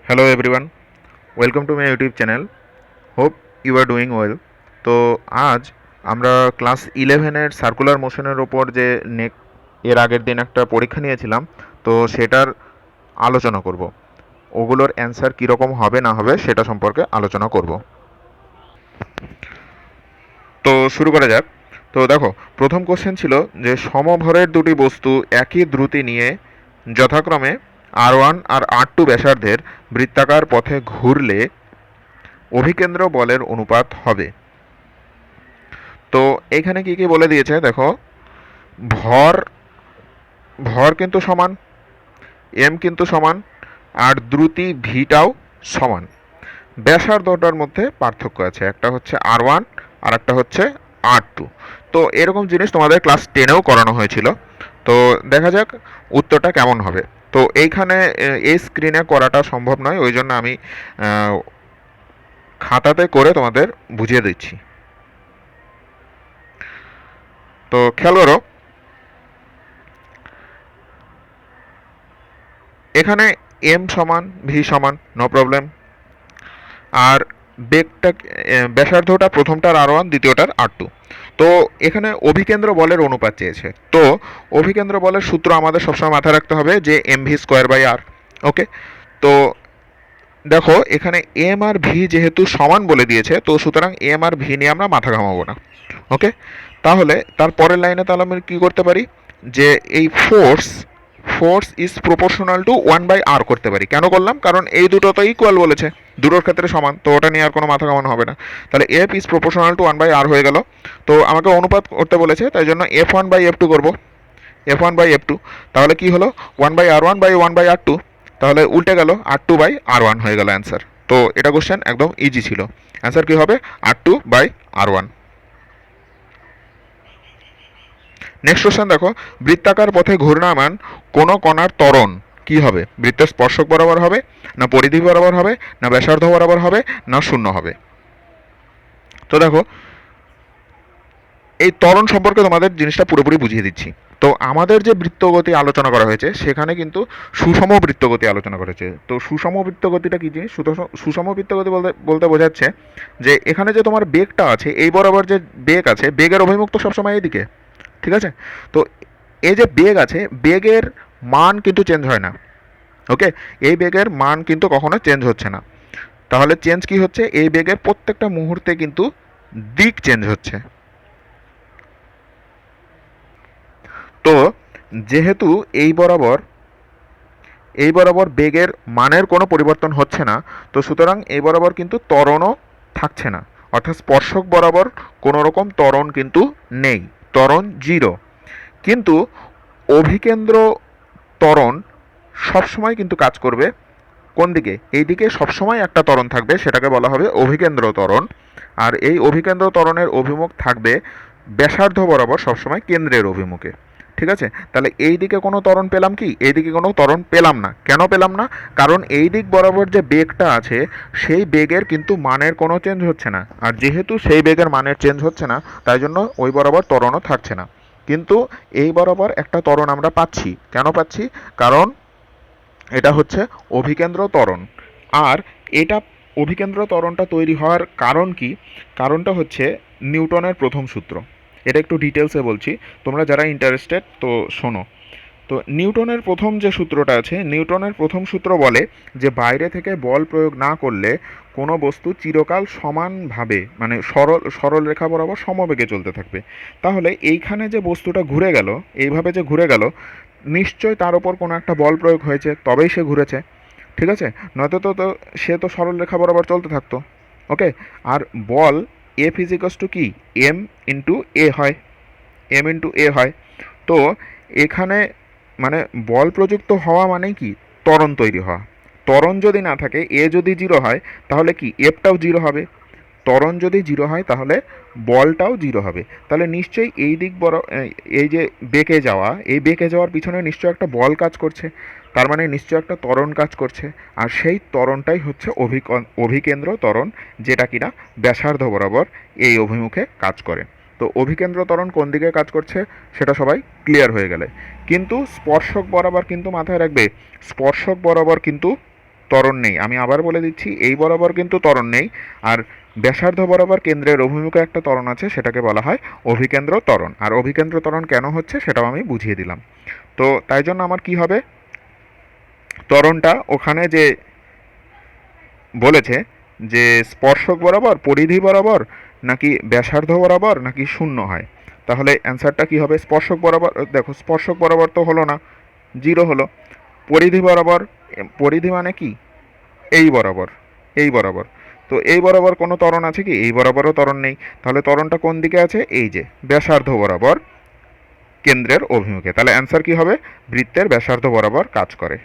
Hello everyone, welcome to my YouTube channel. Hope you are doing well. তো আজ আমরা class 11-এর circular মোশনের ওপর যে এর আগের দিন একটা পরীক্ষা নিয়েছিলাম, তো সেটার আলোচনা করব। ওগুলোর অ্যান্সার কীরকম হবে না হবে সেটা সম্পর্কে আলোচনা করব। তো শুরু করা যাক। তো দেখো, প্রথম কোশ্চেন ছিল যে সমভরের দুটি বস্তু একই দ্রুতি নিয়ে যথাক্রমে R1 আর R2 ব্যাসার্ধের বৃত্তাকার পথে ঘুরলে অভিকেন্দ্র বলের অনুপাত হবে। তো এখানে কি কি বলে দিয়েছে দেখো, ভর ভর কিন্তু সমান, এম কিন্তু সমান, আর দ্রুতি ভিটাও সমান। ব্যাসার্ধটার মধ্যে পার্থক্য আছে, একটা হচ্ছে R1 আর একটা হচ্ছে R2। তো এরকম জিনিস তোমাদের ক্লাস 10-এও করানো হয়েছিল। তো দেখা যাক উত্তরটা কেমন হবে। তো এইখানে এই স্ক্রিনে করাটা সম্ভব নয়, ওই জন্য আমি খাতাতে করে তোমাদের বুঝিয়ে দিচ্ছি। তো খেয়াল করো, এখানে এম সমান ভি সমান, নো প্রবলেম। আর বেগটা, ব্যাসার্ধটা প্রথমটার R1, দ্বিতীয়টার R2। তো এখানে অভিকেন্দ্র বলের অনুপাত চেয়েছে। তো অভিকেন্দ্র বলের সূত্র আমাদের সবসময় মাথায় রাখতে হবে যে mv²/r। ওকে, তো দেখো এখানে এম আর ভি যেহেতু সমান বলে দিয়েছে, তো সুতরাং এম আর ভি নিয়ে আমরা মাথা ঘামাবো না। ওকে, তাহলে তার পরের লাইনে তাহলে আমি কী করতে পারি, যে এই force force is proportional to 1/r করতে পারি। কেন করলাম? কারণ এই দুটো তো ইকুয়াল বলেছে, দুটোর ক্ষেত্রে সমান, তো ওটা নিয়ে আর কোনো মাথা কামানো হবে না। তাহলে F is proportional to 1/r হয়ে গেল। তো আমাকে অনুপাত করতে বলেছে, তাই জন্য F1/F2 করবো, F1/F2। তাহলে কি হলো, 1/r1/1/r2। তাহলে উল্টে গেল, R2/r1 হয়ে গেল অ্যান্সার। তো এটা কোশ্চেন একদম ইজি ছিল। অ্যান্সার কি হবে, R2/r1। নেক্সট কোশ্চেন দেখো, বৃত্তাকার পথে ঘূর্ণায়মান কোন কণার ত্বরণ কি হবে? বৃত্তের স্পর্শক বরাবর হবে, না পরিধি বরাবর হবে, না ব্যাসার্ধ বরাবর হবে, না শূন্য হবে? তো দেখো, এই ত্বরণ সম্পর্কে তোমাদের জিনিসটা পুরোপুরি বুঝিয়ে দিচ্ছি। তো আমাদের যে বৃত্তগতি আলোচনা করা হয়েছে সেখানে কিন্তু সুষম বৃত্তগতি আলোচনা করা হয়েছে। তো সুষম বৃত্তগতিটা কি জিনিস? সুষম বৃত্তগতি বলতে বলতে বোঝাচ্ছে যে এখানে যে তোমার বেগটা আছে, এই বরাবর যে বেগ আছে, বেগের অভিমুখ তো সবসময় এইদিকে, ঠিক আছে? তো এই যে বেগ আছে, বেগের মান কিন্তু চেঞ্জ হয় না। ওকে, এই বেগের মান কিন্তু কখনো চেঞ্জ হচ্ছে না। তাহলে চেঞ্জ কি হচ্ছে, এই বেগের প্রত্যেকটা মুহূর্তে কিন্তু দিক চেঞ্জ হচ্ছে। তো যেহেতু এই বরাবর বেগের মানের কোনো পরিবর্তন হচ্ছে না, তো সুতরাং এই বরাবর কিন্তু ত্বরণও থাকছে না, অর্থাৎ স্পর্শক বরাবর কোনো রকম ত্বরণ কিন্তু নেই, ত্বরণ জিরো। কিন্তু অভিকেন্দ্র ত্বরণ সবসময় কিন্তু কাজ করবে কোন দিকে? এই দিকে সবসময় একটা ত্বরণ থাকবে, সেটাকে বলা হবে অভিকেন্দ্র ত্বরণ। আর এই অভিকেন্দ্র ত্বরণের অভিমুখ থাকবে ব্যাসার্ধ বরাবর সবসময় কেন্দ্রের অভিমুখে। ঠিক আছে, তাহলে এই দিকে কোনো ত্বরণ পেলাম কি? এই দিকে কোনো ত্বরণ পেলাম না। কেন পেলাম না? কারণ এই দিক বরাবর যে বেগটা আছে, সেই বেগের কিন্তু মানের কোনো চেঞ্জ হচ্ছে না। আর যেহেতু সেই বেগের মানের চেঞ্জ হচ্ছে না, তাই জন্য ওই বরাবর ত্বরণও থাকছে না। কিন্তু এই বরাবর একটা ত্বরণ আমরা পাচ্ছি। কেন পাচ্ছি? কারণ এটা হচ্ছে অভিকেন্দ্র ত্বরণ। আর এটা অভিকেন্দ্র ত্বরণটা তৈরি হওয়ার কারণ কি? কারণটা হচ্ছে নিউটনের প্রথম সূত্র। এটা একটু ডিটেলসে বলছি, তোমরা যারা ইন্টারেস্টেড তো শোনো। তো নিউটনের প্রথম যে সূত্রটা আছে, নিউটনের প্রথম সূত্র বলে যে বাইরে থেকে বল প্রয়োগ না করলে কোনো বস্তু চিরকাল সমানভাবে, মানে সরল রেখা বরাবর সমবেগে চলতে থাকবে। তাহলে এইখানে যে বস্তুটা ঘুরে গেল, এইভাবে যে ঘুরে গেল, নিশ্চয় তার ওপর কোনো একটা বল প্রয়োগ হয়েছে, তবেই সে ঘুরেছে। ঠিক আছে, নয়তো তো সে তো সরল রেখা বরাবর চলতে থাকতো। ওকে, আর বল এফ ইজিকাস টু কি, এম ইন্টু এ হয়, এম ইন্টু এ হয়। তো এখানে মানে বল প্রযুক্ত হওয়া মানে কি, ত্বরণ তৈরি হওয়া। ত্বরণ যদি না থাকে, এ যদি জিরো হয়, তাহলে কি এফটাও জিরো হবে। ত্বরণ যদি জিরো হয় তাহলে বলটাও জিরো হবে। তাহলে নিশ্চয়ই এই দিক বড়, এই যে বেঁকে যাওয়া, এই বেঁকে যাওয়ার পিছনে নিশ্চয় একটা বল কাজ করছে, তার মানে নিশ্চয় একটা ত্বরণ কাজ করছে। আর সেই ত্বরণটাই হচ্ছে অভিকেন্দ্র ত্বরণ, যেটা কিনা ব্যাসার্ধ বরাবর এই অভিমুখে কাজ করে। তো অভিকেন্দ্র ত্বরণ কোন দিকে কাজ করছে সেটা সবাই ক্লিয়ার হয়ে গেলে, কিন্তু স্পর্শক বরাবর কিন্তু মাথায় রাখবে, স্পর্শক বরাবর কিন্তু ত্বরণ নেই। আমি আবার বলে দিচ্ছি, এই বরাবর কিন্তু ত্বরণ নেই। আর ব্যাসার্ধ বরাবর কেন্দ্রের অভিমুখে একটা ত্বরণ আছে, সেটাকে বলা হয় অভিকেন্দ্র ত্বরণ। আর অভিকেন্দ্র ত্বরণ কেন হচ্ছে সেটাও আমি বুঝিয়ে দিলাম। তো তাই জন্য আমার কি হবে, ত্বরণটা ওখানে যে বলেছে যে স্পর্শক বরাবর, পরিধি বরাবর, নাকি ব্যাসার্ধ বরাবর, নাকি শূন্য হয়, তাহলে অ্যান্সারটা কি হবে? স্পর্শক বরাবর। দেখো স্পর্শক বরাবর তো হলো না, জিরো হলো। পরিধি বরাবর, পরিধি মানে কি? এই বরাবর, এই বরাবর। তো এই বরাবর কোনো ত্বরণ আছে কি? এই বরাবরও ত্বরণ নেই। তাহলে ত্বরণটা কোন দিকে আছে? এই যে ব্যাসার্ধ বরাবর কেন্দ্রের অভিমুখে। তাহলে অ্যান্সার কি হবে? বৃত্তের ব্যাসার্ধ বরাবর কাজ করে।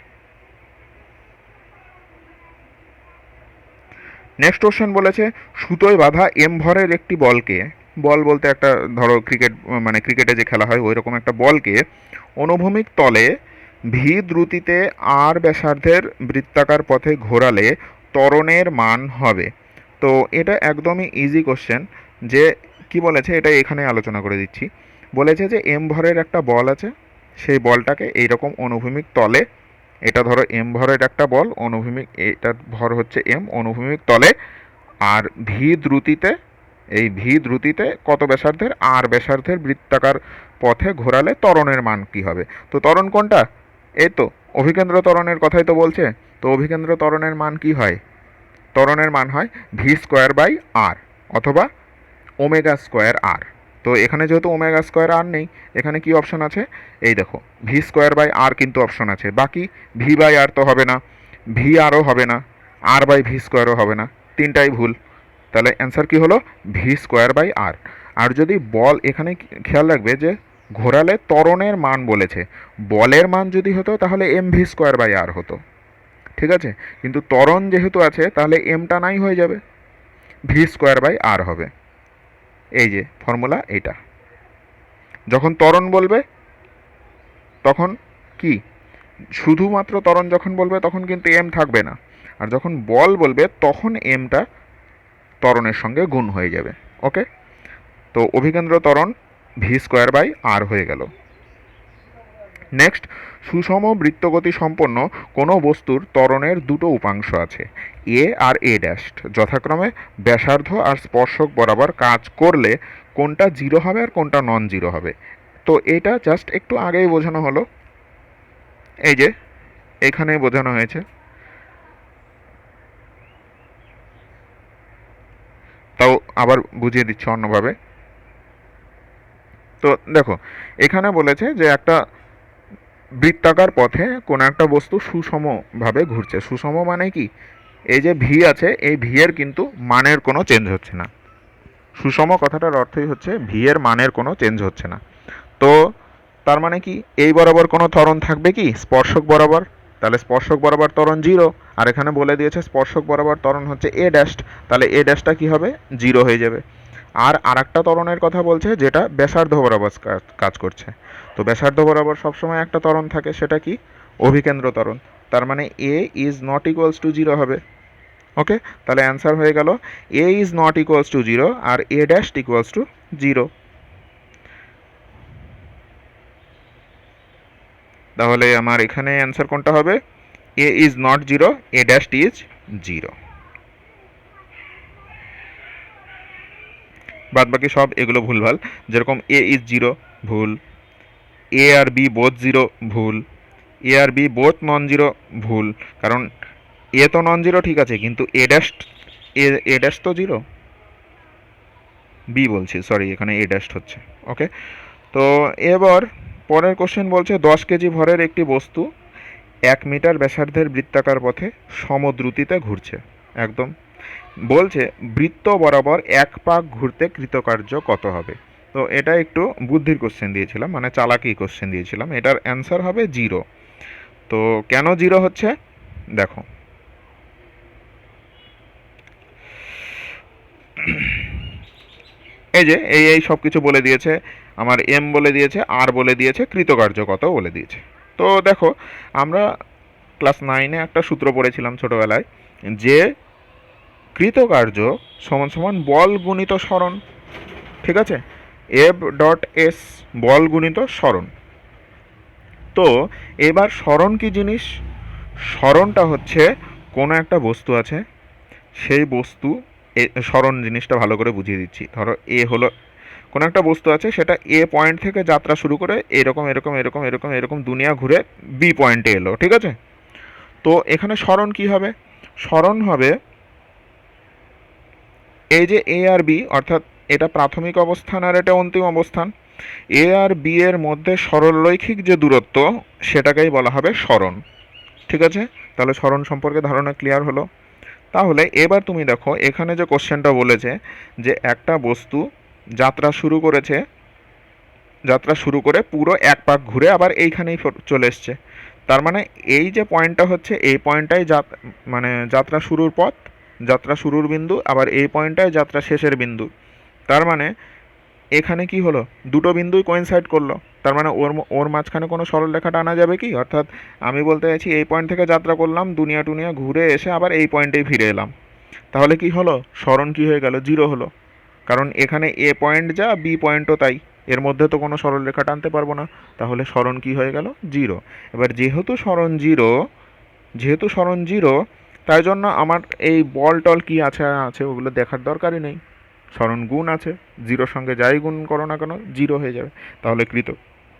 নেক্সট কোশ্চেন বলেছে, সুতোয় বাঁধা এম ভরের একটি বলকে, বল বলতে একটা ধরো ক্রিকেট, মানে ক্রিকেটে যে খেলা হয় ওই রকম একটা বলকে অনুভূমিক তলে ভি দ্রুতিতে আর ব্যাসার্ধের বৃত্তাকার পথে ঘোরালে ত্বরণের মান হবে। তো এটা একদমই ইজি কোশ্চেন। যে কি বলেছে এটা এখানে আলোচনা করে দিচ্ছি। বলেছে যে এম ভরের একটা বল আছে, সেই বলটাকে এইরকম অনুভূমিক তলে, এটা ধরো এম ভরের একটা বল, অনুভূমিক, এটার ভর হচ্ছে এম, অনুভূমিক তলে, আর ভি দ্রুতিতে, এই ভি দ্রুতিতে কত ব্যাসার্ধের? আর ব্যাসার্ধের বৃত্তাকার পথে ঘোরালে ত্বরণের মান কি হবে? তো ত্বরণ কোনটা? এই তো অভিকেন্দ্র ত্বরণের কথাই তো বলছে। তো অভিকেন্দ্র ত্বরণের মান কি হয়? ত্বরণের মান হয় ভি স্কোয়ার বাই আর, অথবা ওমেগা স্কোয়ার আর। তো এখানে যেহেতু ওমেগা স্কোয়ার আর নেই, এখানে কি অপশন আছে? এই দেখো ভি স্কোয়ার বাই আর কিন্তু অপশন আছে। বাকি ভি বাই আর তো হবে না, ভি আরও হবে না, আর বাই ভি স্কোয়ারও হবে না, তিনটাই ভুল। তাহলে অ্যান্সার কি হলো? ভি স্কোয়ার বাই আর। আর যদি বল, এখানে খেয়াল রাখবে যে ঘোরালে ত্বরণের মান বলেছে, বলের মান যদি হতো তাহলে এম ভি স্কোয়ার বাই আর হতো, ঠিক আছে? কিন্তু ত্বরণ যেহেতু আছে তাহলে এমটা নাই হয়ে যাবে, ভি স্কোয়ার বাই আর হবে। এই যে ফর্মুলা এইটা। যখন ত্বরণ বলবে তখন কি, শুধুমাত্র ত্বরণ যখন বলবে তখন কিন্তু এম থাকবে না, আর যখন বল বলবে তখন এমটা ত্বরণের সঙ্গে গুণ হয়ে যাবে। ওকে, তো অভিকেন্দ্র ত্বরণ ভি স্কোয়ার বাই আর হয়ে গেল। নেক্সট, সুষম বৃত্তগতি সম্পন্ন কোনো বস্তুর ত্বরণের দুটো উপাংশ আছে, এ আর এ ড্যাশ, যথাক্রমে ব্যাসার্ধ আর স্পর্শক বরাবর কাজ করলে কোনটা জিরো হবে আর কোনটা নন জিরো হবে? তো এটা জাস্ট একটু আগেই বোঝানো হলো, এই যে এখানে বোঝানো হয়েছে। তাও আবার বুঝিয়ে দিচ্ছি অন্যভাবে। তো দেখো এখানে বলেছে যে একটা বৃত্তাকার পথে কোনো একটা বস্তু সুষমভাবে ঘুরছে। সুষম মানে কি? এই যে ভি আছে, এই ভি এর কিন্তু মানের কোনো চেঞ্জ হচ্ছে না। সুষম কথাটার অর্থই হচ্ছে ভি এর মানের কোনো চেঞ্জ হচ্ছে না। তো তার মানে কি, এই বরাবর কোনো ত্বরণ থাকবে কি? স্পর্শক বরাবর। তাহলে স্পর্শক বরাবর ত্বরণ জিরো। আর এখানে বলে দিয়েছে স্পর্শক বরাবর ত্বরণ হচ্ছে এ ড্যাশ, তাহলে এ ড্যাশটা কি হবে? জিরো হয়ে যাবে। আর আরেকটা ত্বরণের কথা বলছে যেটা ব্যাসার্ধ বরাবর কাজ করছে। তো ব্যাসার্ধ বরাবর সবসময় একটা ত্বরণ থাকে, সেটা কি? অভিকেন্দ্র ত্বরণ। তার মানে A is not equals to zero হবে। ওকে, তাহলে অ্যান্সার হয়ে গেল A is not equals to zero আর A dash equals to zero. তাহলে আমার এখানে অ্যান্সার কোনটা হবে? A is not zero, A dash is zero. বাদ বাকি সব এগুলো ভুলভাল। যেরকম এ ইজ জিরো, ভুল। এ আর বি বোথ জিরো, ভুল। এ আর বি বোথ নন জিরো, ভুল। কারণ এ তো নন জিরো ঠিক আছে, কিন্তু এ ড্যাশ, এ ড্যাশ তো জিরো। বি বলছি, সরি, এখানে এ ড্যাশ হচ্ছে। ওকে, তো এবার পরের কোশ্চেন বলছে 10 কেজি ভরের একটি বস্তু 1 মিটার ব্যাসার্ধের বৃত্তাকার পথে সমদ্রুতিতে ঘুরছে। একদম বলছে বৃত্ত বরাবর এক পাক ঘুরতে কৃতকার্য কত হবে? তো এটা একটু বুদ্ধির কোশ্চেন দিয়েছিলাম, মানে চালাকি কোশ্চেন দিয়েছিলাম। এটার অ্যান্সার হবে জিরো। তো কেন জিরো হচ্ছে দেখো, এই যে এই সব কিছু বলে দিয়েছে, আমার এম বলে দিয়েছে, আর বলে দিয়েছে, কৃতকার্য কত বলে দিয়েছে। তো দেখো আমরা ক্লাস 9-এ একটা সূত্র পড়েছিলাম ছোটোবেলায়, যে কৃতকার্য সমান সমান বল গুণিত সরণ। ঠিক আছে, এফ ডট এস, বল গুণিত সরণ। তো এবার সরণ কি জিনিস? সরণটা হচ্ছে কোনো একটা বস্তু আছে, সেই বস্তু সরণ জিনিসটা ভালো করে বুঝিয়ে দিচ্ছি। ধরো এ হলো কোনো একটা বস্তু আছে, সেটা এ পয়েন্ট থেকে যাত্রা শুরু করে এরকম এরকম এরকম এরকম এরকম দুনিয়া ঘুরে বি পয়েন্টে এলো, ঠিক আছে? তো এখানে সরণ কি হবে? সরণ হবে এই যে এ আর বি, অর্থাৎ এটা প্রাথমিক অবস্থান আর এটা অন্তিম অবস্থান, এ আর বি এর মধ্যে সরলরৈখিক যে দূরত্ব সেটাকেই বলা হবে সরণ, ঠিক আছে? তাহলে সরণ সম্পর্কে ধারণা ক্লিয়ার হলো। তাহলে এবার তুমি দেখো এখানে যে কোশ্চেনটা বলেছে যে একটা বস্তু যাত্রা শুরু করেছে, যাত্রা শুরু করে পুরো এক পাক ঘুরে আবার এইখানেই চলে এসছে। তার মানে এই যে পয়েন্টটা হচ্ছে, এই পয়েন্টটাই মানে যাত্রা শুরুর পথ, যাত্রা শুরুর বিন্দু, আবার এই পয়েন্টটাই যাত্রা শেষের বিন্দু। তার মানে এখানে কি হলো, দুটো বিন্দুই কোইনসাইড করলো। তার মানে ওর ওর মাঝখানে কোনো সরলরেখা টানা যাবে কি? অর্থাৎ আমি বলতে চাইছি এই পয়েন্ট থেকে যাত্রা করলাম, দুনিয়া টুনিয়া ঘুরে এসে আবার এই পয়েন্টেই ফিরে এলাম। তাহলে কি হলো, সরণ কি হয়ে গেল? জিরো হলো। কারণ এখানে এ পয়েন্ট যা, বি পয়েন্টও তাই, এর মধ্যে তো কোনো সরলরেখা টানতে পারবো না। তাহলে সরণ কি হয়ে গেল? জিরো। এবার যেহেতু সরণ জিরো, তাই জন্য আমার এই বল টল কি আছে আছে ওগুলো দেখার দরকারই নেই। সরণ গুণ আছে, জিরোর সঙ্গে যাই গুণ করো না কেন জিরো হয়ে যাবে। তাহলে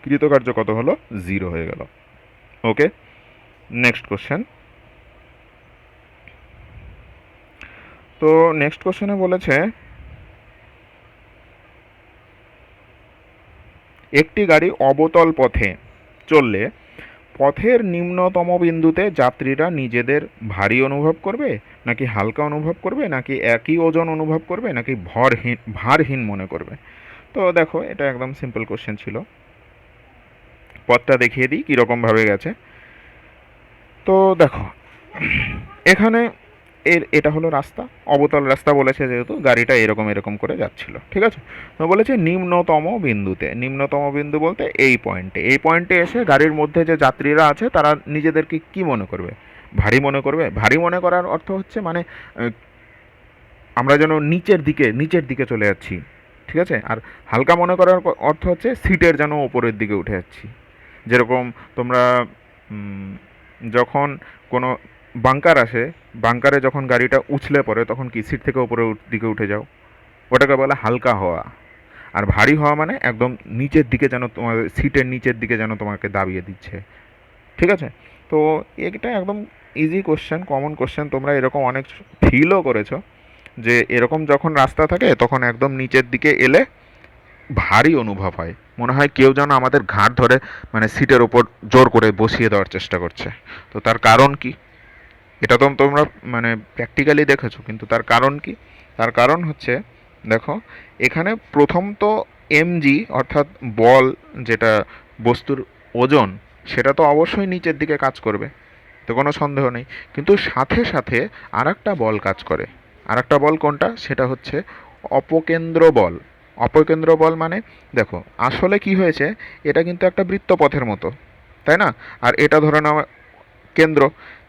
কৃতকার্য কত হলো? জিরো হয়ে গেল। ওকে, নেক্সট কোশ্চেন। তো নেক্সট কোশ্চেনে বলেছে একটি গাড়ি অবতল পথে চললে পথের নিম্নতম বিন্দুতে যাত্রীরা নিজেদের ভারী অনুভব করবে, নাকি হালকা অনুভব করবে, নাকি একই ওজন অনুভব করবে, নাকি ভারহীন মনে করবে? তো দেখো এটা একদম সিম্পল কোশ্চেন ছিল। পথটা দেখিয়ে দিই কীরকমভাবে গেছে। তো দেখো এখানে এটা হলো রাস্তা, অবতল রাস্তা বলেছে, যেহেতু গাড়িটা এরকম এরকম করে যাচ্ছিল, ঠিক আছে? তো বলেছে নিম্নতম বিন্দুতে, নিম্নতম বিন্দু বলতে এই পয়েন্টে এসে গাড়ির মধ্যে যে যাত্রীরা আছে তারা নিজেদেরকে কি মনে করবে? ভারী মনে করবে। ভারী মনে করার অর্থ হচ্ছে মানে আমরা যেন নিচের দিকে চলে যাচ্ছি, ঠিক আছে? আর হালকা মনে করার অর্থ হচ্ছে সিটের যেন ওপরের দিকে উঠে যাচ্ছি। যেরকম তোমরা যখন কোনো বাঙ্কার আসে, বাঙ্কারে যখন গাড়িটা উছলে পড়ে তখন কি সিট থেকে ওপরের দিকে উঠে যাও, ওটাকে বলে হালকা হওয়া। আর ভারী হওয়া মানে একদম নিচের দিকে, যেন তোমার সিটের নিচের দিকে যেন তোমাকে দাবিয়ে দিচ্ছে, ঠিক আছে? তো এটা একদম ইজি কোশ্চেন, কমন কোশ্চেন। তোমরা এরকম অনেক ফিলও করেছো যে এরকম যখন রাস্তা থাকে তখন একদম নিচের দিকে এলে ভারী অনুভব হয়, মনে হয় কেউ যেন আমাদের ঘাড় ধরে মানে সিটের ওপর জোর করে বসিয়ে দেওয়ার চেষ্টা করছে। তো তার কারণ কি? এটা তো তোমরা মানে প্র্যাকটিক্যালি দেখেছো, কিন্তু তার কারণ কি? তার কারণ হচ্ছে, দেখো এখানে প্রথম তো এমজি অর্থাৎ বল, যেটা বস্তুর ওজন, সেটা তো অবশ্যই নিচের দিকে কাজ করবে, তো কোনো সন্দেহ নেই। কিন্তু সাথে সাথে আর একটা বল কাজ করে। আর একটা বল কোনটা? সেটা হচ্ছে অপকেন্দ্র বল। অপকেন্দ্র বল মানে দেখো আসলে কি হয়েছে, এটা কিন্তু একটা বৃত্তপথের মতো, তাই না? আর এটা ধরে নাও কেন্দ্র।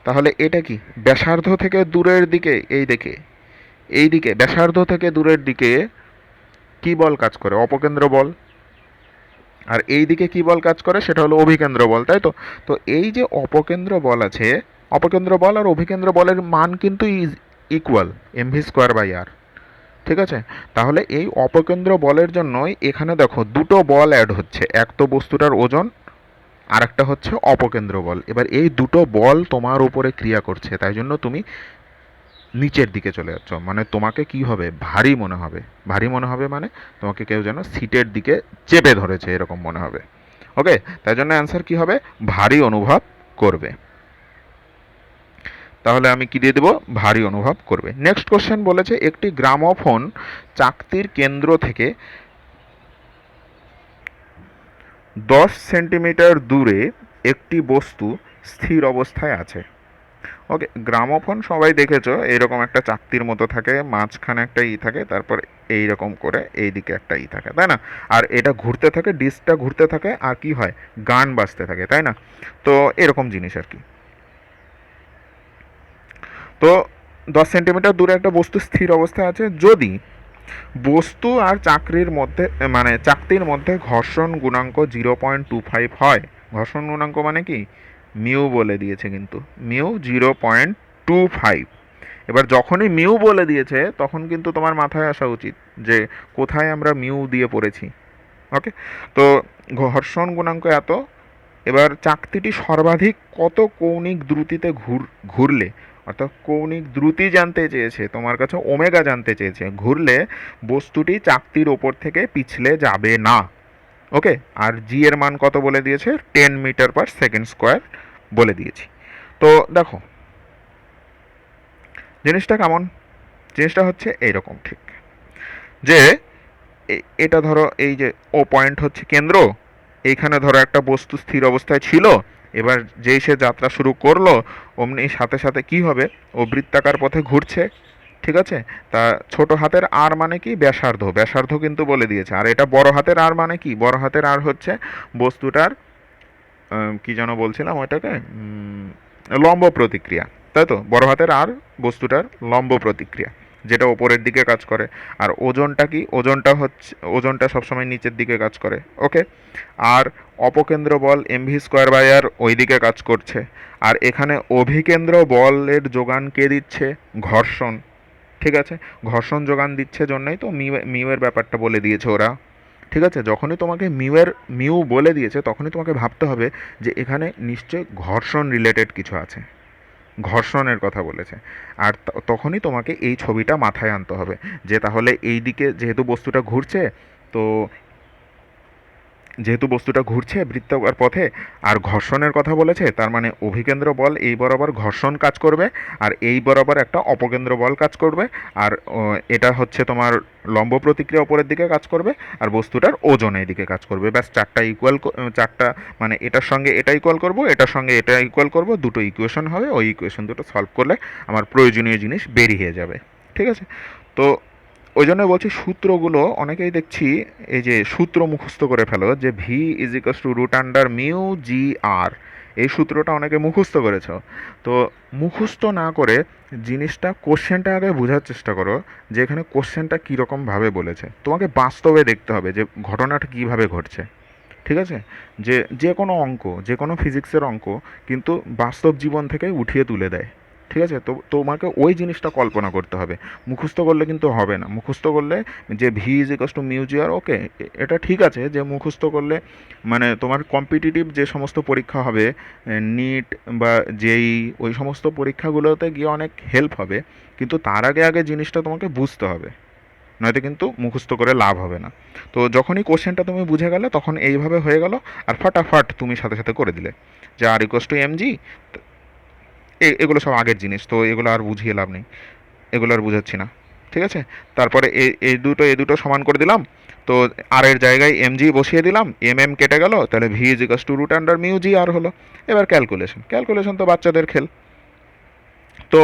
তাহলে এটা কি ব্যাসার্ধ থেকে দূরের দিকে, এই দিকে ব্যাসার্ধ থেকে দূরের দিকে কি বল কাজ করে? অপকেন্দ্র বল। আর এই দিকে কি বল কাজ করে? সেটা হলো অভিকেন্দ্র বল, তাই তো? তো এই যে অপকেন্দ্র বল আছে, অপকেন্দ্র বল আর অভিকেন্দ্র বলের মান কিন্তু ইকুয়াল, এমভি স্কোয়ার বাই আর, ঠিক আছে? তাহলে এই অপকেন্দ্র বলের জন্যই এখানে দেখো দুটো বল অ্যাড হচ্ছে, এক তো বস্তুটার ওজন, আর একটা হচ্ছে অপকেন্দ্র বল। এবার এই দুটো বল তোমার উপরে ক্রিয়া করছে, তাই জন্য তুমি নিচের দিকে চলে যাচ্ছ, মানে তোমাকে কি হবে? ভারী মনে হবে। ভারী মনে হবে মানে তোমাকে কেউ যেন সিটের দিকে চেপে ধরেছে এরকম মনে হবে। ওকে, তাই জন্য অ্যান্সার কি হবে? ভারী অনুভব করবে। তাহলে আমি কি দিয়ে দেবো? ভারী অনুভব করবে। নেক্সট কোশ্চেন বলেছে একটি গ্রামোফোন চাকতির কেন্দ্র থেকে 10 সেন্টিমিটার দূরে একটি বস্তু স্থির অবস্থায় আছে। ওকে, গ্রামোফোন সবাই দেখেছো, এরকম একটা চাকতির মতো থাকে, মাঝখানে একটা থাকে, তারপর এইরকম করে এইদিকে একটা থাকে, তাই না? আর এটা ঘুরতে থাকে, ডিস্কটা ঘুরতে থাকে, আর কি হয়? গান বাজতে থাকে, তাই না? তো এরকম জিনিস আর কি। তো 10 সেন্টিমিটার দূরে একটা বস্তু স্থির অবস্থায় আছে যদি বস্তু আর চাকরির মধ্যে মানে চাকতির মধ্যে ঘর্ষণ গুণাঙ্ক 0.25 হয়। ঘর্ষণ গুণাঙ্ক মানে কি? মিউ বলে দিয়েছে, কিন্তু মিউ 0.25 0.25। এবার যখনই মিউ বলে দিয়েছে তখন কিন্তু তোমার মাথায় আসা উচিত যে কোথায় আমরা মিউ দিয়ে পড়েছি। ওকে, তো ঘর্ষণ গুণাঙ্ক এত। এবার চাকতিটি সর্বাধিক কত কৌণিক দ্রুতিতে ঘুরলে, অর্থাৎ কৌণিক দ্রুতি জানতে চেয়েছে, তোমার কাছে ওমেগা জানতে চেয়েছে, ঘুরলে বস্তুটি চাকতির ওপর থেকে পিছলে যাবে না। ওকে, আর জি এর মান কত বলে দিয়েছে, 10 মিটার/সেকেন্ড স্কোয়ার বলে দিয়েছি। তো দেখো জিনিসটা কেমন, জিনিসটা হচ্ছে এইরকম ঠিক যে এটা ধরো এই যে ও পয়েন্ট হচ্ছে কেন্দ্র, এইখানে ধরো একটা বস্তু স্থির অবস্থায় ছিল, এবার যেই সে যাত্রা শুরু করলো অমনি সাথে সাথে কি হবে, ও বৃত্তাকার পথে ঘুরছে। ঠিক আছে, তা ছোট হাতের আর মানে কি, ব্যাসার্ধ, ব্যাসার্ধ কিন্তু বলে দিয়েছে। আর এটা বড় হাতের আর মানে কি, বড় হাতের আর হচ্ছে বস্তুটার কি যেন বলছিলাম ওইটাকে, লম্ব প্রতিক্রিয়া, তাই তো, বড় হাতের আর বস্তুটার লম্ব প্রতিক্রিয়া যেটা ওপরের দিকে কাজ করে। আর ওজনটা কি, ওজনটা হচ্ছে, ওজনটা সবসময় নিচের দিকে কাজ করে। ওকে, আর অপকেন্দ্র বল mv²/r ওই দিকে কাজ করছে। আর এখানে অভিকেন্দ্র বলের যোগান কে দিচ্ছে, ঘর্ষণ। ঠিক আছে, ঘর্ষণ যোগান দিচ্ছে জন্যই তো মিউয়ের ব্যাপারটা বলে দিয়েছে ওরা। ঠিক আছে, যখনই তোমাকে মিউ বলে দিয়েছে তখনই তোমাকে ভাবতে হবে যে এখানে নিশ্চয়ই ঘর্ষণ রিলেটেড কিছু আছে, ঘর্ষণের কথা বলেছে। আর তখনই তোমাকে এই ছবিটা মাথায় আনতে হবে যে তাহলে এই দিকে যেহেতু বস্তুটা ঘুরছে, তো যেহেতু বস্তুটা ঘুরছে বৃত্তাকার পথে আর ঘর্ষণের কথা বলেছে, তার মানে অভিকেন্দ্র বল এই বরাবর ঘর্ষণ কাজ করবে, আর এই বরাবর একটা অপকেন্দ্র বল কাজ করবে, আর এটা হচ্ছে তোমার লম্ব প্রতিক্রিয়া উপরের দিকে কাজ করবে, আর বস্তুটার ওজন এই দিকে কাজ করবে। ব্যাস চারটা ইকুয়াল, চারটা মানে এটার সঙ্গে এটা ইকুয়াল করব, এটার সঙ্গে এটা ইকুয়াল করব, দুটো ইকুয়েশন হবে, ওই ইকুয়েশন দুটো সলভ করলে আমার প্রয়োজনীয় জিনিস বেরিয়ে যাবে। ঠিক আছে, তো ওই জন্য বলছি সূত্রগুলো অনেকেই দেখছি এই যে সূত্র মুখস্থ করে ফেলো, যে v = √μ/g/r, এই সূত্রটা অনেকে মুখস্থ করেছ। তো মুখস্থ না করে জিনিসটা কোশ্চেনটা আগে বোঝার চেষ্টা করো যে এখানে কোশ্চেনটা কীরকমভাবে বলেছে, তোমাকে বাস্তবে দেখতে হবে যে ঘটনাটা কীভাবে ঘটছে। ঠিক আছে, যে যে কোনো অঙ্ক, যে কোনো ফিজিক্সের অঙ্ক কিন্তু বাস্তব জীবন থেকে উঠিয়ে তুলে দেয়। ঠিক আছে, তো তোমাকে ওই জিনিসটা কল্পনা করতে হবে, মুখস্থ করলে কিন্তু হবে না। মুখস্থ করলে যে v = μ/r, ওকে, এটা ঠিক আছে যে মুখস্থ করলে মানে তোমার কম্পিটিটিভ যে সমস্ত পরীক্ষা হবে, নিট বা জেই, ওই সমস্ত পরীক্ষাগুলোতে গিয়ে অনেক হেল্প হবে, কিন্তু তার আগে আগে জিনিসটা তোমাকে বুঝতে হবে, নয়তো কিন্তু মুখস্থ করে লাভ হবে না। তো যখনই কোশ্চেনটা তুমি বুঝে গেলে তখন এইভাবে হয়ে গেল, আর ফাটাফাট তুমি সাথে সাথে করে দিলে যে r = mg। এগুলো সব আগের জিনিস, তো এগুলো আর বুঝিয়ে লাভ নেই, এগুলো আর বুঝাচ্ছি না। ঠিক আছে, তারপরে এই দুটো সমান করে দিলাম, তো আর এর জায়গায় mg বসিয়ে দিলাম, কেটে গেল, তাহলে v = √μg/r হলো। এবার ক্যালকুলেশন, ক্যালকুলেশন তো বাচ্চাদের খেল। তো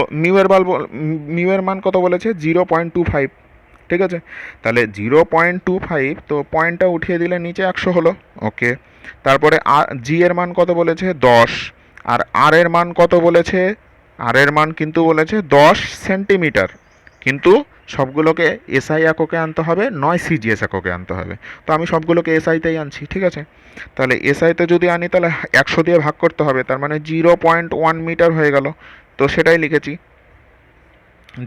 মিউয়ের মান কত বলেছে, 0.25। ঠিক আছে, তাহলে 0.25, তো পয়েন্টটা উঠিয়ে দিলে নিচে 100 হলো। ওকে, তারপরে জি এর মান কত বলেছে, 10। আর আর এর মান কত বলেছে, আর এর মান কিন্তু বলেছে 10 সেন্টিমিটার, কিন্তু সবগুলোকে এসআই এককে আনতে হবে, নয় সিজিএস এককে আনতে হবে। তো আমি সবগুলোকে এসআইতেই আনছি। ঠিক আছে, তাহলে এসআইতে যদি আনি তাহলে 100 দিয়ে ভাগ করতে হবে, তার মানে 0.1 মিটার হয়ে গেল। তো সেটাই লিখেছি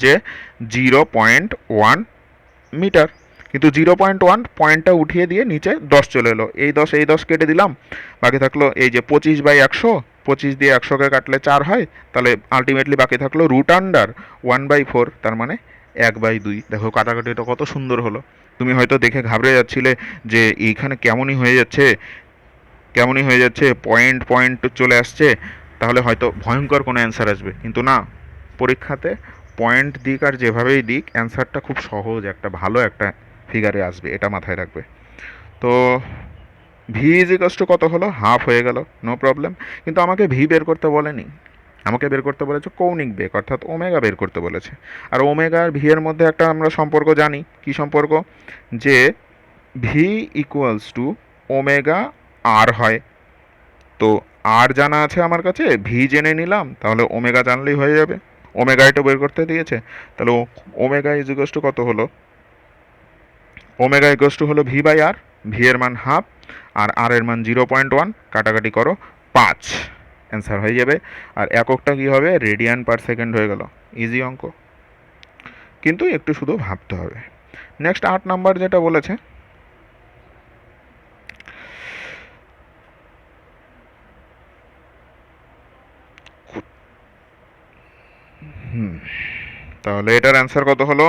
যে 0.1 মিটার, কিন্তু 0.1 পয়েন্টটা উঠিয়ে দিয়ে নিচে 10 চলে এলো, এই দশ কেটে দিলাম, বাকি থাকলো এই যে 25/100, 25 দিয়ে 100কে কাটলে 4 হয়, তাহলে আলটিমেটলি বাকি থাকলো √1/4, তার মানে 1/2। দেখো কাটাকাটিটা কত সুন্দর হলো। তুমি হয়তো দেখে ঘাবড়ে যাচ্ছিলে যে এইখানে কেমনই হয়ে যাচ্ছে, পয়েন্ট পয়েন্ট চলে আসছে, তাহলে হয়তো ভয়ঙ্কর কোনো অ্যান্সার আসবে, কিন্তু না, পরীক্ষাতে পয়েন্ট দিক আর যেভাবেই দিক অ্যান্সারটা খুব সহজ, একটা ভালো একটা ফিগারে আসবে, এটা মাথায় রাখবে। তো v = কত হলো, হাফ হয়ে গেল, নো প্রবলেম। কিন্তু আমাকে ভি বের করতে বলেনি, আমাকে বের করতে বলেছে কৌণিক বেগ, অর্থাৎ ওমেগা বের করতে বলেছে। আর ওমেগা আর ভি এর মধ্যে একটা আমরা সম্পর্ক জানি, কি সম্পর্ক, যে v = ω/r হয়। তো আর জানা আছে আমার কাছে, ভি জেনে নিলাম, তাহলে ওমেগা জানলেই হয়ে যাবে। ওমেগা এটা বের করতে দিয়েছে, তাহলে ω কত হলো, ω হলো v/r, ভি এর মান হাফ আর আর এর মান 0.1, কাটাকাটি করো 5। অ্যান্সার হয়ে যাবে। আর এককটা কি হবে, রেডিয়ান পার সেকেন্ড হয়ে গেল। ইজি অঙ্ক, কিন্তু একটু শুধু ভাবতে হবে। নেক্সট 8 নাম্বার যেটা বলেছে, তাহলে এটার অ্যান্সার কত হলো,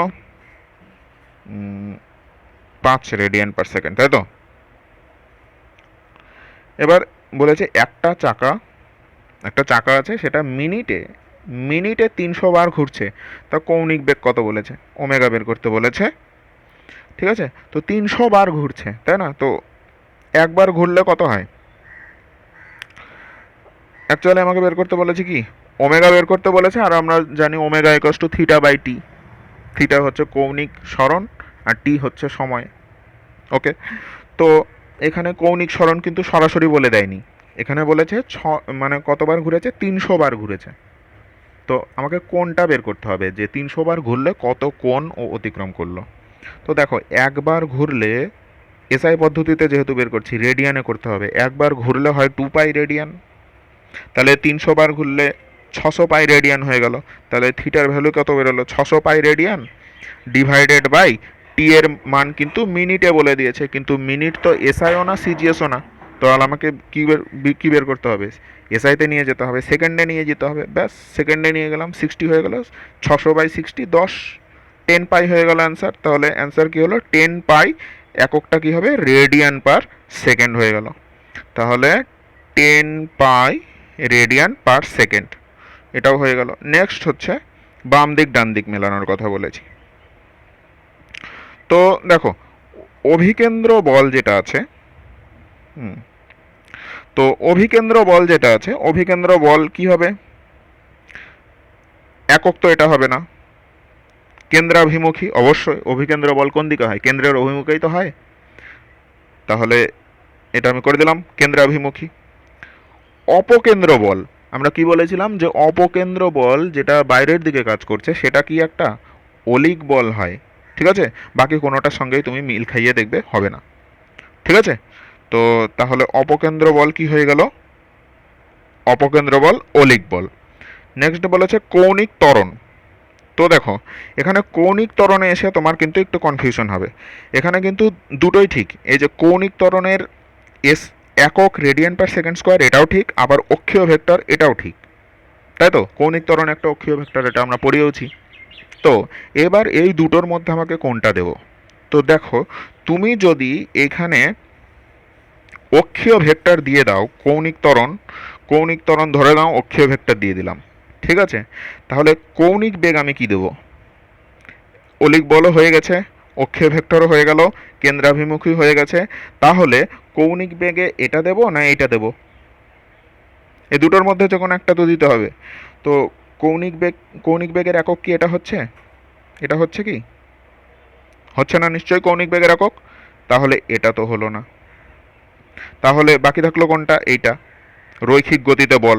5 রেডিয়ান পার সেকেন্ড, তাই তো? এবার বলেছে একটা চাকা আছে, সেটা মিনিটে মিনিটে 300 বার ঘুরছে। তা কৌণিক বেগ কত বলেছে, ওমেগা বের করতে বলেছে। ঠিক আছে, তো 300 বার ঘুরছে, তাই না? তো একবার ঘুরলে কত হয়? অ্যাকচুয়ালি আমাকে বের করতে বলেছে কি, ওমেগা বের করতে বলেছে। আর আমরা জানি omega equals to theta by t. Theta হচ্ছে কৌণিক সরণ আর টি হচ্ছে সময়। ওকে, তো এখানে কৌণিক সরণ কিন্তু সরাসরি বলে দেয়নি, এখানে বলেছে মানে কতবার ঘুরেছে, 300 বার ঘুরেছে। তো আমাকে কোণটা বের করতে হবে যে 300 বার ঘুরলে কত কোণ ও অতিক্রম করলো। তো দেখো, একবার ঘুরলে এসআই পদ্ধতিতে যেহেতু বের করছি, রেডিয়ানে করতে হবে। একবার ঘুরলে হয় 2 পাই রেডিয়ান, তাহলে 300 বার ঘুরলে 600 পাই রেডিয়ান হয়ে গেল। তাহলে থিটার ভ্যালু কত বেরোলো, 600 পাই রেডিয়ান ডিভাইডেড বাই টি এর মান কিন্তু মিনিটে বলে দিয়েছে, কিন্তু মিনিট তো এসআইও না সিজিএসও না। তাহলে আমাকে কি বের করতে হবে, এসআইতে নিয়ে যেতে হবে, সেকেন্ডে নিয়ে যেতে হবে। ব্যাস, সেকেন্ডে নিয়ে গেলাম, 60 হয়ে গেল, 600/60 10, 10 পাই হয়ে গেল অ্যান্সার। তাহলে অ্যান্সার কি হলো, 10 পাই। এককটা কি হবে, রেডিয়ান পার সেকেন্ড হয়ে গেল। তাহলে 10 পাই রেডিয়ান পার সেকেন্ড, এটাও হয়ে গেল। নেক্সট হচ্ছে বাম দিক ডান দিক মেলানোর কথা বলেছি। তো দেখো, অভিকেন্দ্র বল যেটা আছে, তো অভিকেন্দ্র বল যেটা আছে, অভিকেন্দ্র বল কি হবে, একক তো এটা হবে না, কেন্দ্রাভিমুখী। অবশ্যই অভিকেন্দ্র বল কোন দিকে হয়, কেন্দ্রের অভিমুখেই তো হয়। তাহলে এটা আমি করে দিলাম কেন্দ্রাভিমুখী। অপকেন্দ্র বল, আমরা কি বলেছিলাম যে অপকেন্দ্র বল যেটা বাইরের দিকে কাজ করছে সেটা কি একটা অলিক বল হয়। ঠিক আছে, বাকি কোনোটার সঙ্গেই তুমি মিল খাইয়ে দেখবে হবে না। ঠিক আছে, তো তাহলে অপকেন্দ্র বল কি হয়ে গেল, অপকেন্দ্র বল অলিক বল। নেক্সট বলেছে কৌণিক ত্বরণ। তো দেখো, এখানে কৌণিক ত্বরণে এসে তোমার কিন্তু একটু কনফিউশন হবে। এখানে কিন্তু দুটোই ঠিক, এই যে কৌণিক ত্বরণের এস একক রেডিয়ান পার সেকেন্ড স্কোয়ার এটাও ঠিক, আবার অক্ষীয় ভেক্টর এটাও ঠিক, তাই তো? কৌণিক ত্বরণ একটা অক্ষীয় ভেক্টর, এটা আমরা পড়িয়েওছি। তো এবার এই দুটোর মধ্যে আমাকে কোনটা দেব? তো দেখো, তুমি যদি এখানে অক্ষীয় ভেক্টর দিয়ে দাও, কৌণিক ত্বরণ ধরে নাও অক্ষীয় ভেক্টর দিয়ে দিলাম, ঠিক আছে? তাহলে কৌণিক বেগ আমি কি দেব, অলিক বলও হয়ে গেছে, অক্ষীয় ভেক্টরও হয়ে গেল, কেন্দ্রাভিমুখী হয়ে গেছে। তাহলে কৌণিক বেগে এটা দেব না এইটা দেব, এই দুটোর মধ্যে যে কোনো একটা তো দিতে হবে। তো কৌণিক বেগের একক কি এটা হচ্ছে, এটা হচ্ছে কি, হচ্ছে না নিশ্চয়ই কৌণিক বেগের একক। তাহলে এটা তো হলো না, তাহলে বাকি থাকলো কোনটা, এইটা রৈখিক গতিতে বল।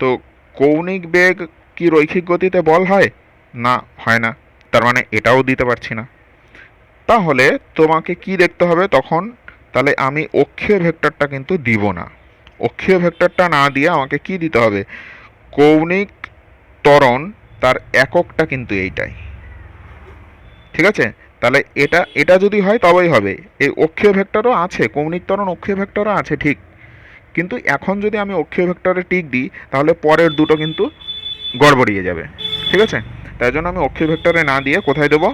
তো কৌণিক বেগ কি রৈখিক গতিতে বল হয়, না হয় না, তার মানে এটাও দিতে পারছি না। তাহলে তোমাকে কি দেখতে হবে তখন, তাহলে আমি অক্ষীয় ভেক্টরটা কিন্তু দিব না। অক্ষীয় ভেক্টরটা না দিয়ে আমাকে কি দিতে হবে, কৌণিক ত্বরণ তার এককটা কিন্তু এইটাই। ঠিক আছে, তাহলে এটা এটা যদি হয় তবেই হবে। এই অক্ষীয় ভেক্টরও আছে, কৌণিক ত্বরণ অক্ষীয় ভেক্টরও আছে ঠিক, কিন্তু এখন যদি আমি অক্ষীয় ভেক্টরে টিক দিই তাহলে পরের দুটো কিন্তু গড়বড়িয়ে যাবে। ঠিক আছে, তাই জন্য আমি অক্ষীয় ভেক্টরে না দিয়ে কোথায় দেবো,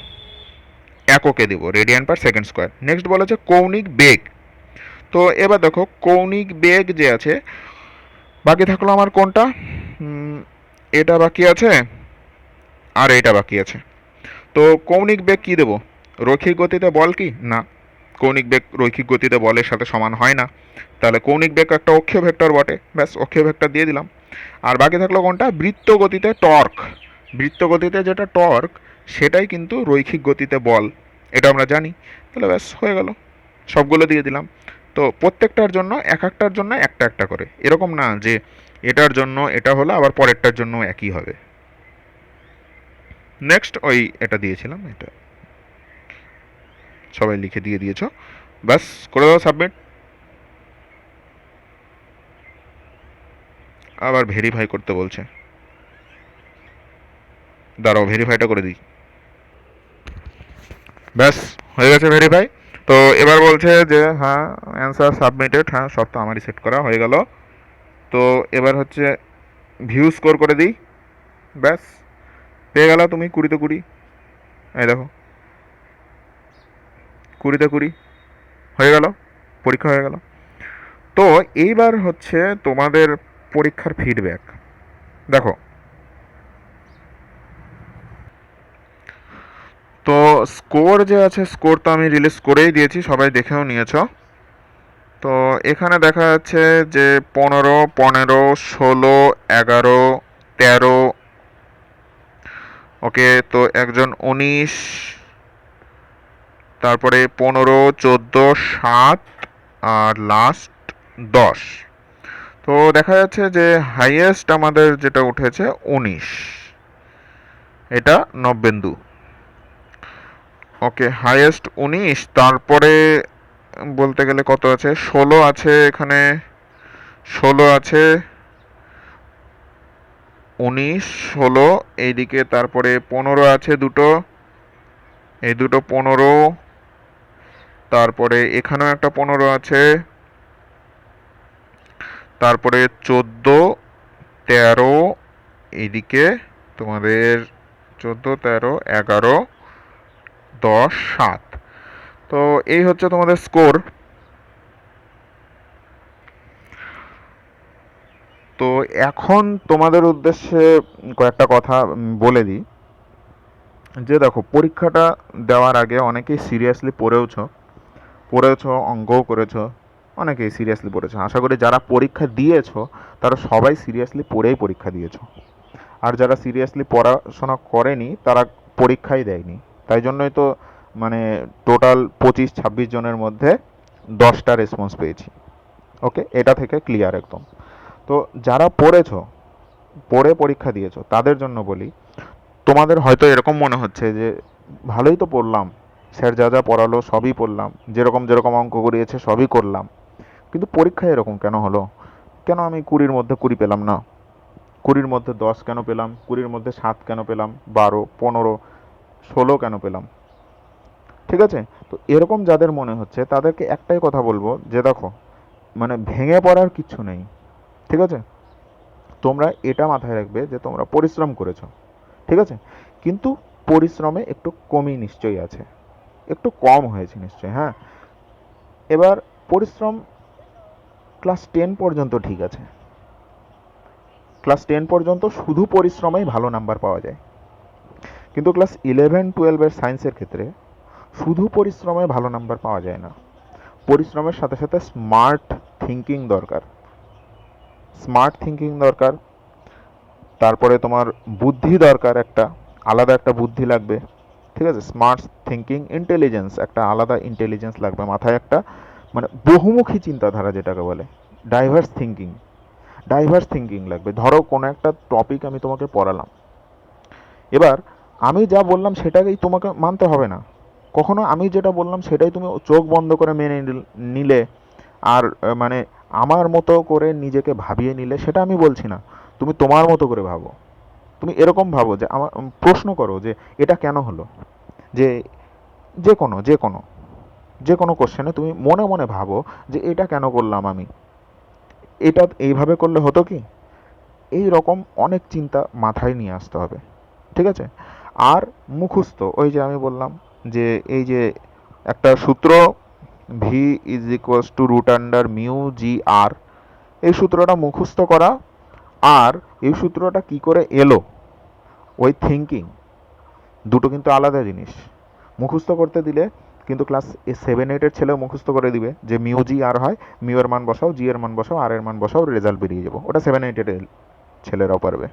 এককে দেব, radian per second square. Next বলা হচ্ছে কৌণিক বেগ। তো এবার দেখো, কৌণিক বেগ যে আছে, বাকি থাকলো আমার কোনটা, এটা বাকি আছে আর এটা বাকি আছে। তো কৌণিক বেগ কি দেব, রৈখিক গতিতে বল কি না, কৌণিক বেগ রৈখিক গতিতে বলের সাথে সমান হয় না। তাহলে কৌণিক বেগ একটা অক্ষীয় ভেক্টর বটে, ব্যাস অক্ষীয় ভেক্টর দিয়ে দিলাম। আর বাকি থাকলো কোনটা, বৃত্ত গতিতে টর্ক। বৃত্ত গতিতে যেটা টর্ক সেটাই কিন্তু রৈখিক গতিতে বল, এটা আমরা জানি। তাহলে ব্যাস হয়ে গেল, সবগুলো দিয়ে দিলাম। তো প্রত্যেকটার জন্য এক একটার জন্য একটা একটা করে, এরকম না যে এটার জন্য এটা হলো আবার পরেরটার জন্য একই হবে। নেক্সট ওই এটা দিয়েছিলাম, এটা সবাই লিখে দিয়ে দিয়েছো, ব্যাস করে দাও সাবমিট। আবার ভেরিফাই করতে বলছে। দাঁড়াও, ভেরিফাইটা করে দিই। ব্যাস, হয়ে গেছে ভেরিফাই। তো এবার বলছে যে হ্যাঁ, অ্যান্সার সাবমিটেড। হ্যাঁ, সব তো আমারই সেট করা হয়ে গেল। তো এবার হচ্ছে ভিউ স্কোর করে দিই। ব্যাস, পেয়ে গেল তুমি 20-20। এই দেখো, 20-20 হয়ে গেল, পরীক্ষা হয়ে গেল। তো এইবার হচ্ছে তোমাদের পরীক্ষার ফিডব্যাক। দেখো, তো স্কোর যে আছে, স্কোর তো আমি রিলিজ করেই দিয়েছি, সবাই দেখেও নিয়েছো। তো এখানে দেখা যাচ্ছে যে 15, 15, 16, 11, 13, ওকে, তো একজন 19, তারপরে 15, 14, 7, আর লাস্ট 10। তো দেখা যাচ্ছে যে হাইয়েস্ট আমাদের যেটা উঠেছে 19, এটা নবেন্দু। ওকে, হাইয়েস্ট 19। তারপরে বলতে গেলে কত আছে, 16 আছে এখানে, 16 আছে, 19, 16 এইদিকে, তারপরে 15 আছে দুটো, এই দুটো 15, তারপরে এখানেও একটা 15 আছে, তারপরে 14, 13 এইদিকে তোমাদের, 14, 13, 11, 10, 7। তো এই হচ্ছে তোমাদের স্কোর। তো এখন তোমাদের উদ্দেশ্যে কয়েকটা কথা বলে দিই। যে দেখো, পরীক্ষাটা দেওয়ার আগে অনেকেই সিরিয়াসলি পড়েছো, অঙ্কও করেছো, অনেকেই সিরিয়াসলি পড়েছো। আশা করি যারা পরীক্ষা দিয়েছো তারা সবাই সিরিয়াসলি পড়েই পরীক্ষা দিয়েছো। আর যারা সিরিয়াসলি পড়াশোনা করেনি তারা পরীক্ষাই দেয়নি। তাই জন্যই তো মানে টোটাল 25-26 জনের মধ্যে 10টা রেসপন্স পেয়েছি। ওকে, এটা থেকে ক্লিয়ার একদম। তো যারা পড়ে পরীক্ষা দিয়েছো তাদের জন্য বলি, তোমাদের হয়তো এরকম মনে হচ্ছে যে ভালোই তো পড়লাম, স্যার যা যা পড়ালো সবই পড়লাম, যেরকম যেরকম অঙ্ক করিয়েছে সবই করলাম, কিন্তু পরীক্ষায় এরকম কেন হলো? কেন আমি 20-র মধ্যে 20 পেলাম না? 20-র মধ্যে 10 কেন পেলাম? 20-র মধ্যে 7 কেন পেলাম? 12, 15, 16 কেন পেলাম? ঠিক আছে? তো এরকম যাদের মনে হচ্ছে তাদেরকে একটাই কথা বলবো যে দেখো, মানে ভেঙে পড়ার কিচ্ছু নেই। ঠিক আছে? তোমরা এটা মাথায় রাখবে যে তোমরা পরিশ্রম করেছো, ঠিক আছে, কিন্তু পরিশ্রমে একটু কমই নিশ্চয়ই আছে, একটু কম হয়েছে নিশ্চয়ই। হ্যাঁ, এবার পরিশ্রম ক্লাস 10 পর্যন্ত ঠিক আছে। ক্লাস 10 পর্যন্ত শুধু পরিশ্রমেই ভালো নাম্বার পাওয়া যায়, কিন্তু ক্লাস 11-12 সায়েন্সের ক্ষেত্রে শুধু পরিশ্রমে ভালো নাম্বার পাওয়া যায় না। পরিশ্রমের সাথে সাথে স্মার্ট থিঙ্কিং দরকার। স্মার্ট থিঙ্কিং দরকার, তারপরে তোমার বুদ্ধি দরকার, একটা আলাদা একটা বুদ্ধি লাগবে। ঠিক আছে? স্মার্ট থিঙ্কিং, ইন্টেলিজেন্স, একটা আলাদা ইন্টেলিজেন্স লাগবে মাথায়, একটা মানে বহুমুখী চিন্তাধারা যেটাকে বলে, ডাইভার্স থিঙ্কিং। ডাইভার্স থিঙ্কিং লাগবে। ধরো কোনো একটা টপিক আমি তোমাকে পড়ালাম, এবার আমি যা বললাম সেটাকেই তোমাকে মানতে হবে না। কখনো আমি যেটা বললাম সেটাই তুমি চোখ বন্ধ করে মেনে নিলে, আর মানে আমার মতো করে নিজেকে ভাবিয়ে নিলে, সেটা আমি বলছি না। তুমি তোমার মতো করে ভাবো। তুমি এরকম ভাবো যে আমার প্রশ্ন করো যে এটা কেন হলো, যে যে কোনো যে কোনো যে কোনো কোশ্চেনে তুমি মনে মনে ভাবো যে এটা কেন করলাম আমি, এটা এইভাবে করলে হতো কি, এই রকম অনেক চিন্তা মাথায় নিয়ে আসতে হবে। ঠিক আছে? আর মুখস্থ, ওই যে আমি বললাম যে এই যে একটা সূত্র, V is equals to root under mu G R, এই সূত্রটা মুখস্থ করা, আর এই সূত্রটা কি করে এলো, ওই থিঙ্কিং, দুটো কিন্তু আলাদা জিনিস। মুখস্থ করতে দিলে কিন্তু ক্লাস 7-8-এর ছেলেও মুখস্থ করে দিবে যে মিউ জি আর হয়, মিউ এর মান বসাও, জি এর মান বসাও, আর এর মান বসাও, রেজাল্ট বেরিয়ে যাবো। ওটা 7-8-এর ছেলেরাও পারবে।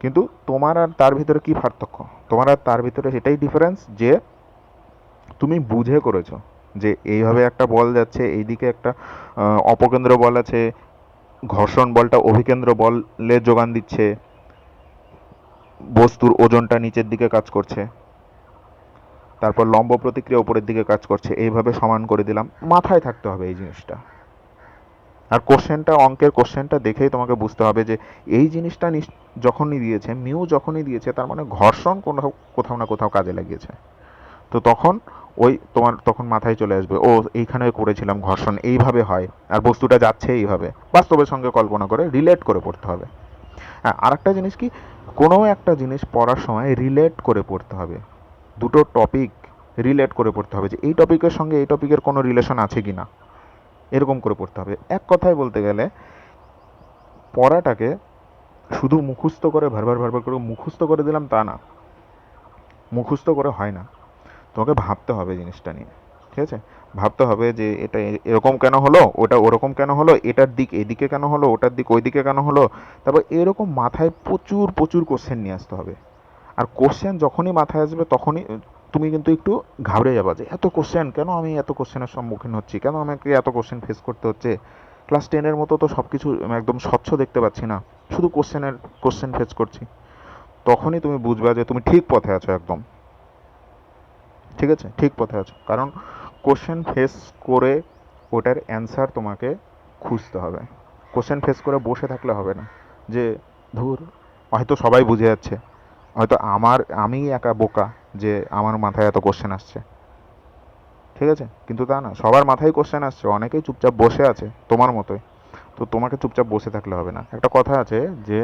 কিন্তু তোমার আর তার ভিতরে কি পার্থক্য? তোমার আর তার ভিতরে সেটাই ডিফারেন্স যে তুমি বুঝে করেছো যে এইভাবে একটা বল যাচ্ছে, এইদিকে একটা অপকেন্দ্র বল আছে, ঘর্ষণ বলটা অভিকেন্দ্র বলের যোগান দিচ্ছে, বস্তুর ওজনটা নিচের দিকে কাজ করছে, তারপর লম্ব প্রতিক্রিয়া উপরের দিকে কাজ করছে, এইভাবে সমান করে দিলাম। মাথায় থাকতে হবে এই জিনিসটা। আর কোশ্চেনটা, অঙ্কের কোশ্চেনটা দেখেই তোমাকে বুঝতে হবে যে এই জিনিসটা যখনই দিয়েছে, মিউ যখনই দিয়েছে, তার মানে ঘর্ষণ কোথাও কোথাও না কোথাও কাজে লাগিয়েছে। তো তখন ওই তোমার তখন মাথায় চলে আসবে, ও এইখানে করেছিলাম ঘর্ষণ এইভাবে হয়, আর বস্তুটা যাচ্ছে এইভাবে, বাস্তবের সঙ্গে কল্পনা করে রিলেট করে পড়তে হবে। হ্যাঁ, আর একটা জিনিস কি, কোনো একটা জিনিস পড়ার সময় রিলেট করে পড়তে হবে। দুটো টপিক রিলেট করে পড়তে হবে, যে এই টপিকের সঙ্গে এই টপিকের কোনো রিলেশন আছে কি না, এরকম করে পড়তে হবে। এক কথায় বলতে গেলে পড়াটাকে শুধু মুখস্থ করে ভারবার ভারবার করে মুখস্থ করে দিলাম তা না, মুখস্থ করে হয় না, তোমাকে ভাবতে হবে জিনিসটা নিয়ে। ঠিক আছে, ভাবতে হবে যে এটা এরকম কেন হলো, ওটা ওরকম কেন হলো, এটার দিক এদিকে কেন হলো, ওটার দিক ওইদিকে কেন হলো। তারপর এরকম মাথায় প্রচুর প্রচুর কোশ্চেন নিয়ে আসতে হবে। আর কোশ্চেন যখনই মাথায় আসবে তখনই তুমি কিন্তু একটু ঘাবড়ে যাবা, যে এত কোশ্চেন কেন, আমি এত কোশ্চেনের সম্মুখীন হচ্ছি কেন, আমাকে এত কোশ্চেন ফেস করতে হচ্ছে। ক্লাস 10-এর মতো তো সব কিছু একদম স্বচ্ছ দেখতে পাচ্ছি না, শুধু কোশ্চেন ফেস করছি। তখনই তুমি বুঝবা যে তুমি ঠিক পথে আছো একদম। ঠিক আছে, ঠিক পথে আছো, কারণ কোশ্চেন ফেস করে ওটার অ্যান্সার তোমাকে খুঁজতে হবে। কোশ্চেন ফেস করে বসে থাকলে হবে না, যে ধুর, হয়তো সবাই বুঝে যাচ্ছে, হয়তো আমি একা বোকা যে আমার মাথায় এত কোশ্চেন আসছে। ঠিক আছে, কিন্তু তা না, সবার মাথায় কোশ্চেন আসছে, অনেকেই চুপচাপ বসে আছে তোমার মতোই। তো তোমাকে চুপচাপ বসে থাকলে হবে না। একটা কথা আছে যে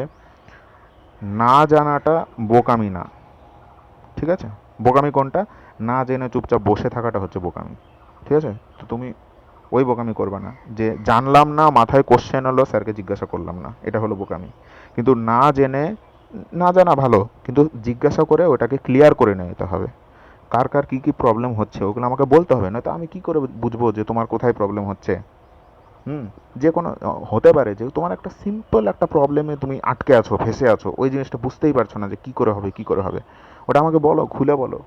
না জানাটা বোকামি না। ঠিক আছে, বোকামি কোনটা? না জেনে চুপচাপ বসে থাকাটা হচ্ছে বোকামি। ঠিক আছে, তো তুমি ওই বোকামি করবে না, যে জানলাম না, মাথায় কোশ্চেন হলো, স্যারকে জিজ্ঞাসা করলাম না, এটা হলো বোকামি। কিন্তু না জেনে, না জানা ভালো, কিন্তু জিজ্ঞাসা করে ওটাকে ক্লিয়ার করে নিতে হবে। কার কার কী কী প্রবলেম হচ্ছে ওগুলো আমাকে বলতে হবে, নয়তো আমি কি করে বুঝবো যে তোমার কোথায় প্রবলেম হচ্ছে। হুম, যে কোনো হতে পারে যে তোমার একটা সিম্পল একটা প্রবলেমে তুমি আটকে আছো, ফেসে আছো, ওই জিনিসটা বুঝতেই পারছো না যে কী করে হবে, কী করে হবে। ওটা আমাকে বলো, খুলে বলো,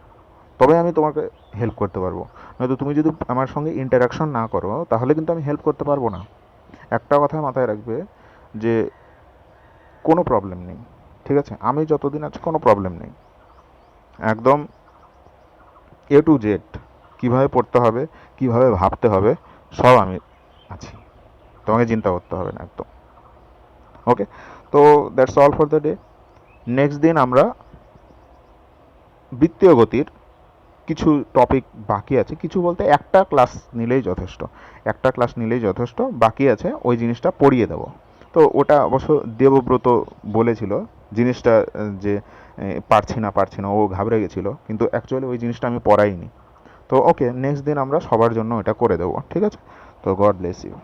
তবে আমি তোমাকে হেল্প করতে পারবো। নয়তো তুমি যদি আমার সঙ্গে ইন্টারাকশন না করো, তাহলে কিন্তু আমি হেল্প করতে পারবো না। একটা কথা মাথায় রাখবে, যে কোনো প্রবলেম নেই। ঠিক আছে, আমি যতদিন আছি কোনো প্রবলেম নেই, একদম A to Z কীভাবে পড়তে হবে, কীভাবে ভাবতে হবে, সব আমি আছি, তোমাকে চিন্তা করতে হবে না একদম। ওকে, তো that's all for the day. Next দিন আমরা বৃত্তীয় গতির কিছু টপিক বাকি আছে, কিছু বলতে একটা ক্লাস নিলেই যথেষ্ট, একটা ক্লাস নিলেই যথেষ্ট, বাকি আছে ওই জিনিসটা পড়িয়ে দেবো। তো ওটা অবশ্য দেবব্রত বলেছিল জিনিসটা, যে পারছি না, ও ঘাবড়ে গেছিলো, কিন্তু অ্যাকচুয়ালি ওই জিনিসটা আমি পড়াইনি। তো ওকে, নেক্সট দিন আমরা সবার জন্য এটা করে দেবো। ঠিক আছে, তো গড ব্লেস ইউ।